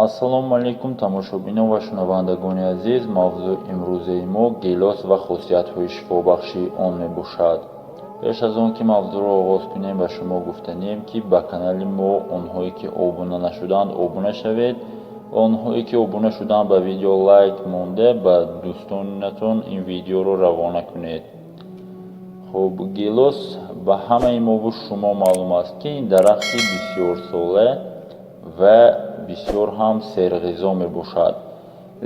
ассалому алайкум тамошобинон ва шунавандагони азиз, мавзӯи имрӯзаи мо гелос ва хусусиятҳои шифобахши он мебошад. пеш аз он ки мавзӯъро оғоз кунем ба шумо гуфтанем ки ба канали мо онҳое ки обуна нашуданд обуна шавед ва онҳое ки обуна шуданд ба видео лайк монда ба дӯстонатон ин видеоро равона кунед. хуб, гелос ба ҳамаи мову шумо маълум аст ки ин дарахти бисёрсола ва бисёр ҳам серғизо мебошад.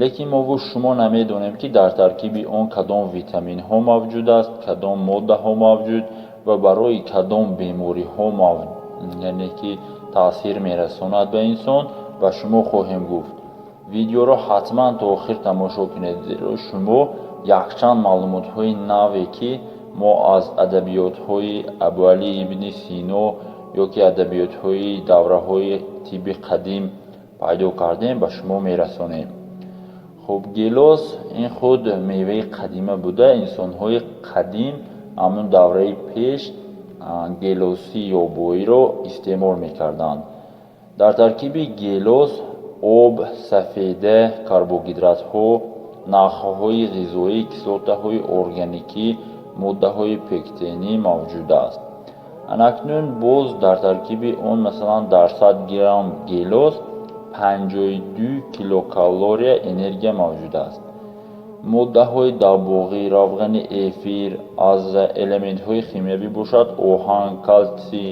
лекин мову шумо намедонем ки дар таркиби он кадом витаминҳо мавҷуд аст, кадом моддаҳо мавҷуд ва барои кадом бемориҳо яъне ки таъсир мерасонад ба инсон ба шумо хоҳем гуфт. видеоро ҳатман то охир тамошо кунед, зеро шумо якчанд маълумотҳои наве ки мо аз адабиётҳои абуалӣ ибни сино ё ки адабиётҳои давраҳои тибби қадим пайдо кардем ба шумо мерасонем. хуб, гелос ин худ меваи қадима буда, инсонҳои қадим ҳамун давраи пеш гелоси ёбоиро истеъмол мекарданд. дар таркиби гелос об, сафеда, карбогидратҳо, нахҳои ғизоӣ, кислотаҳои органикӣ, моддаҳои пектинӣ мавҷуд аст. анакнун боз дар таркиби он масалан дар 100 грамм гелос 52 килокалория энергия мавҷуд аст. моддаҳои дабоғӣ, равғани эфир, аз элементҳои химиявӣ бошад оҳан, калтсий,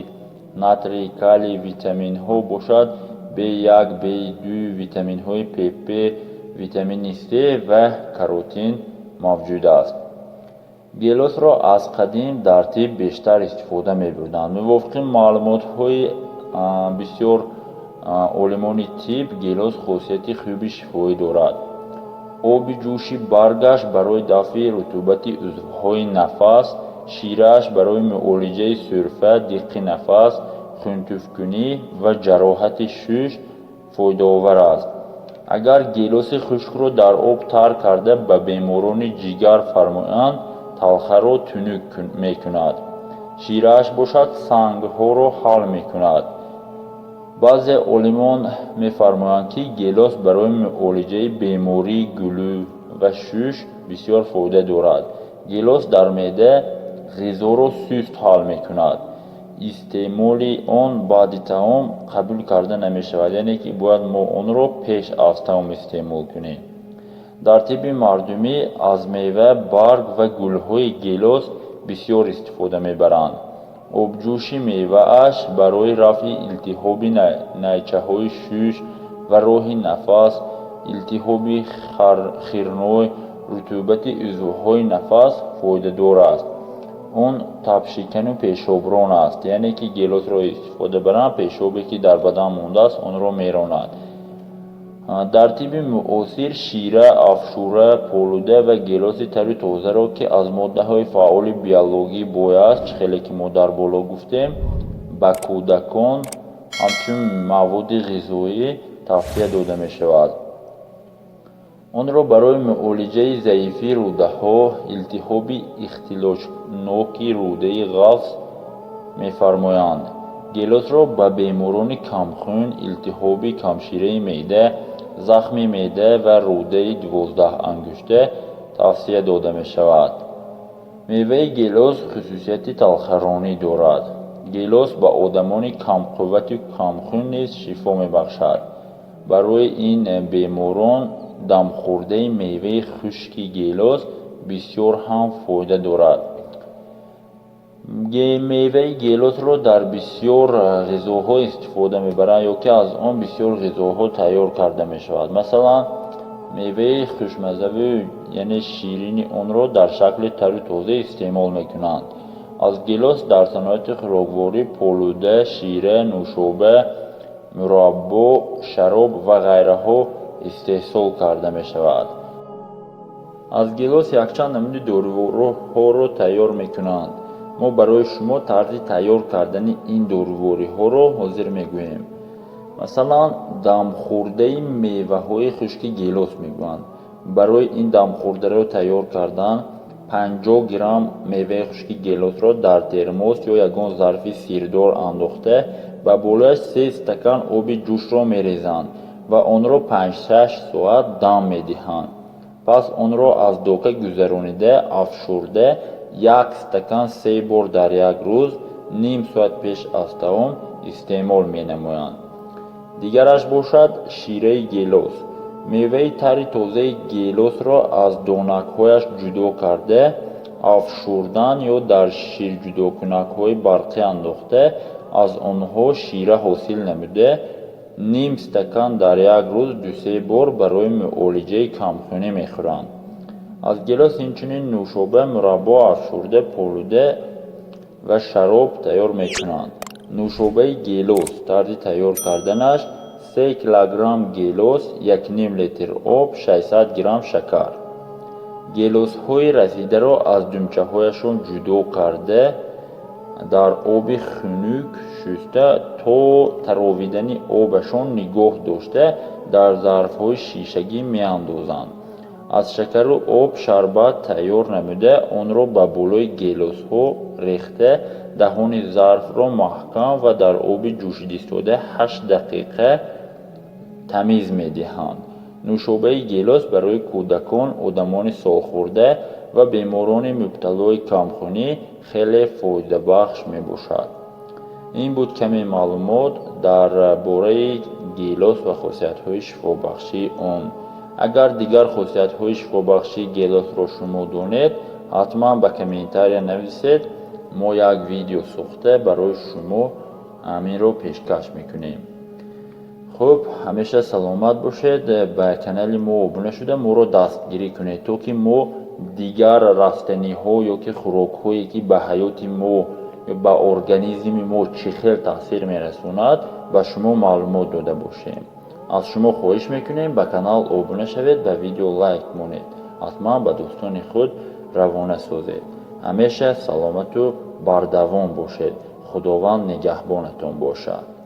натрий, калий, витаминҳо бошад B1, B2, витаминҳои ПП, витамини С ва каротин мавҷуд аст. гелосро аз қадим дар тиб бештар истифода мебурданд. мувофиқи маълумотҳои бисёр олимони тиб, гелос хусусияти хуби шифоӣ дорад. оби ҷӯши баргаш барои дафъи рутубати узвҳои нафас, ширааш барои муолиҷаи сурфа, диққи нафас, хунтӯфкунӣ ва ҷароҳати шуш фоидаовар аст. агар гелоси хушкро дар об тар карда ба беморони ҷигар фармоянд, талхаро тунук мекунад. ширааш бошад сангҳоро ҳал мекунад. баъзе олимон мефармоянд ки гелос барои муолиҷаи бемории гулӯ ва шуш бисёр фоида дорад. гелос дар меъда ғизоро суст ҳал мекунад. истеъмоли он баъди таом қабул карда намешавад, яъне ки бояд мо онро пеш аз таом истеъмол кунем. дар тибби мардумӣ аз мева, барг ва гулҳои гелос бисёр истифода мебаранд. обҷӯши мевааш барои рафъи илтиҳоби найчаҳои шуш ва роҳи нафас, илтиҳоби хирной, рутубати узвҳои нафас фоидадор аст. он табшикану пешоброн аст, яъне ки гелосро истифода баранд, пешобе ки дар бадан мондааст онро меронад. дар тибби муосир шира, афшура, полуда ва гелоси тари тозаро ки аз моддаҳои фаъоли биологӣ бой аст, хеле ки мо дар боло гуфтем, ба кӯдакон ҳамчун маводи ғизоӣ тавсия дода мешавад. онро барои муолиҷаи заифии рӯдаҳо, илтиҳоби ихтилоҷноки рӯдаи ғафс мефармоянд. гелосро ба беморони камхун, илтиҳоби камшираи меъда, захми меъда ва рӯдаи 12 ангушта тавсия дода мешавад. меваи гелос хусусияти талхаронӣ дорад. гелос ба одамони камқуввату камхун низ шифо мебахшад. барои ин беморон дамхӯрдаи меваи хушки гелос бисёр ҳам фоида дорад. меваи гелосро дар бисёр ғизоҳо истифода мебаранд ё ки аз он бисёр ғизоҳо тайёр карда мешавад. масалан, меваи хушмаззаву яъне ширини онро дар шакли тару тоза истеъмол мекунанд. аз гелос дар саноати хӯрокворӣ полуда, шира, нӯшоба, мураббо, шароб ва ғайраҳо истеҳсол карда мешавад. аз гелос якчанд намуди дорувориҳоро тайёр мекунанд. мо барои шумо тарзи тайёр кардани ин дорувориҳоро ҳозир мегӯем. масалан, дамхӯрдаи меваҳои хушки гелос мегӯянд. барои ин дамхӯрдаро тайёр кардан 50 грамм меваи хушки гелосро дар термос ё ягон зарфи сирдор андохта ба болояш 3 стакан оби ҷӯшро мерезанд و آن را 5-6 ساعت دم می‌دهند. پس آن را از دوکه گذرانیده افشرده 1 استکان 3 بار در یک روز نیم ساعت پیش از طعام استعمال می‌نمایند. دیگرش باشد شیره گیلاس. میوه تری تازه گیلاس را از دانک‌هایش جدا کرده افشردن یا در شیر جداکنک‌های برقی انداخته از آنها شیره حاصل نموده نیم استکان در یک روز 2-3 بار برای معالجه کمخونی میخورند. از گیلاس اینچنین نوشابه، مربا افشرده، پالوده و شراب تیار میکنند. نوشابه گیلاس طرز تیار کردنش 3 کیلوگرم گیلاس، 1.5 لیتر آب، 600 گرم شکر. گیلاس های رسیده را از دمچه هایشان جدا کرده در آب خنک شسته تا تراویدن آبشان نگاه داشته در ظرف های شیشگی می اندازند. از شکر و آب شربت تیار نموده آن را به بالای گیلاس ها ریخته دهان ظرف را محکم و در آب جوشیده ایستاده 8 دقیقه تمیز می دهند. نوشابه گیلاس برای کودکان، آدمان سالخورده و بیماران مبتلای کمخونی خیلی فایده بخش می باشد. این بود کمی معلومات در باره گیلاس و خاصیت های شفابخشی آن. اگر دیگر خاصیت های شفابخشی گیلاس را شما دانید حتما به کامنتاری نویسید. ما یک ویدیو ساخته برای شما همین را پیشکش میکنیم. خب همیشه سلامت باشید. به کانال ما ابونه شده ما رو دستگیری کنید تا که ما دیگر رستنی ها یا که خوراک هایی که به حیات ما یا به ارگانیسم ما چه خیلی تاثیر میرسوند به شما معلومات داده باشیم. از شما خواهش میکنیم به کانال ابونه شوید، به ویدیو لایک مونید، حتما به دوستان خود روانه سازید. همیشه سلامت و بردوام باشید. خداوند نگهبانتان باشد.